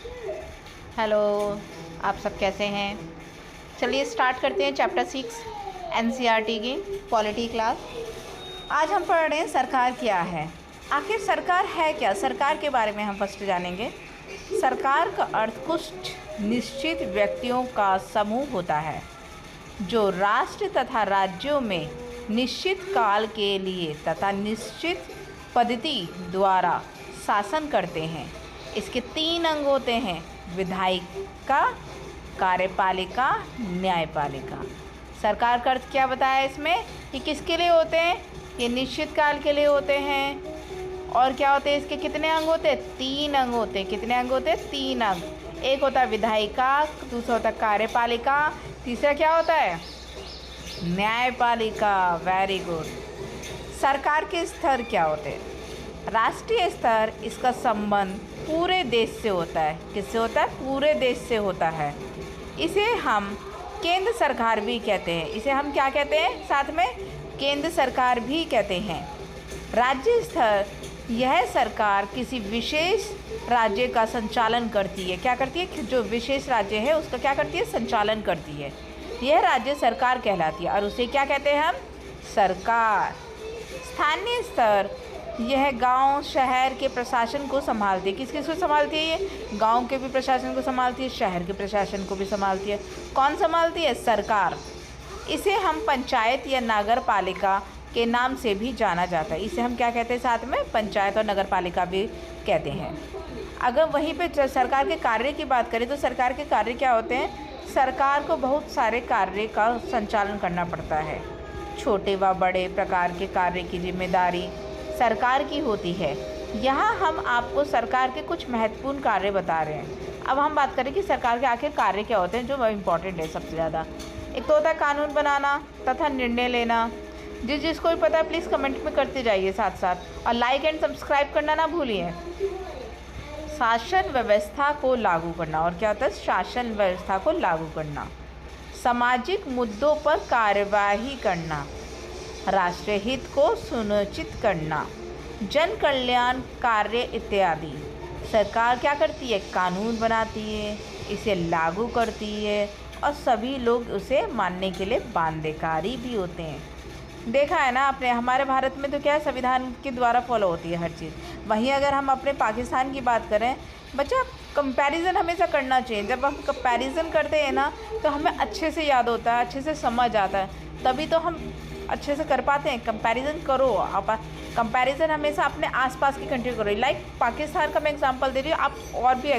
Hello, आप सब कैसे हैं? चलिए स्टार्ट करते हैं चैप्टर 6 एनसीईआरटी की पॉलिटी क्लास। आज हम पढ़ रहे हैं सरकार क्या है। आखिर सरकार है क्या? सरकार के बारे में हम फर्स्ट जानेंगे। सरकार का अर्थ कुछ निश्चित व्यक्तियों का समूह होता है जो राष्ट्र तथा राज्यों में निश्चित काल के लिए तथा निश्चित पद्धति द्वारा शासन करते हैं। इसके 3 अंग होते हैं: विधायिका, कार्यपालिका, न्यायपालिका। सरकार का अर्थ क्या बताया इसमें? ये किसके लिए होते हैं? ये निश्चित काल के लिए होते हैं। और क्या होते हैं इसके? कितने अंग होते हैं? 3 अंग होते हैं। कितने अंग होते हैं? 3 अंग। एक होता है विधायिका, दूसरा होता है कार्यपालिका, तीसरा क्या होता है? न्यायपालिका। Very good. सरकार के स्तर क्या होते हैं? राष्ट्रीय स्तर, इसका संबंध पूरे देश से होता है। किससे होता है? पूरे देश से होता है। इसे हम केंद्र सरकार भी कहते हैं। इसे हम क्या कहते हैं साथ में? केंद्र सरकार भी कहते हैं। राज्य स्तर, यह सरकार किसी विशेष राज्य का संचालन करती है। क्या करती है? जो विशेष राज्य है उसका क्या करती है? संचालन करती है। यह राज्य सरकार कहलाती है और उसे क्या कहते हैं हम? सरकार। स्थानीय स्तर, यह गांव शहर के प्रशासन को संभालती है। किस किस को संभालती है ये? गांव के भी प्रशासन को संभालती है, शहर के प्रशासन को भी संभालती है। कौन संभालती है? सरकार। इसे हम पंचायत या नगर पालिका के नाम से भी जाना जाता है। इसे हम क्या कहते हैं साथ में? पंचायत और नगर पालिका भी कहते हैं। अगर वहीं पे सरकार के कार्य की बात करें तो सरकार के कार्य क्या होते हैं? सरकार को बहुत सारे कार्य का संचालन करना पड़ता है। छोटे व बड़े प्रकार के कार्य की जिम्मेदारी सरकार की होती है। यहाँ हम आपको सरकार के कुछ महत्वपूर्ण कार्य बता रहे हैं। अब हम बात करें कि सरकार के आखिर कार्य क्या होते हैं जो इम्पोर्टेंट है सबसे ज़्यादा। एक तो होता है कानून बनाना तथा निर्णय लेना। जिसको भी पता है प्लीज़ कमेंट में करते जाइए साथ साथ, और लाइक एंड सब्सक्राइब करना ना भूलिए। शासन व्यवस्था को लागू करना। और क्या होता है? शासन व्यवस्था को लागू करना। सामाजिक मुद्दों पर कार्यवाही करना। राष्ट्रीय हित को सुनिश्चित करना। जन कल्याण कार्य इत्यादि। सरकार क्या करती है? कानून बनाती है, इसे लागू करती है और सभी लोग उसे मानने के लिए बाध्यकारी भी होते हैं। देखा है ना आपने, हमारे भारत में तो क्या है, संविधान के द्वारा फॉलो होती है हर चीज़। वहीं अगर हम अपने पाकिस्तान की बात करें, बच्चा कंपैरिजन हमेशा करना चाहिए। जब हम कंपैरिजन करते हैं ना तो हमें अच्छे से याद होता है, अच्छे से समझ आता है, तभी तो हम अच्छे से कर पाते हैं। कंपैरिजन करो आप। कंपैरिजन हमेशा अपने आसपास की कंट्री करो। लाइक पाकिस्तान का मैं एग्जांपल दे रही हूँ, आप और भी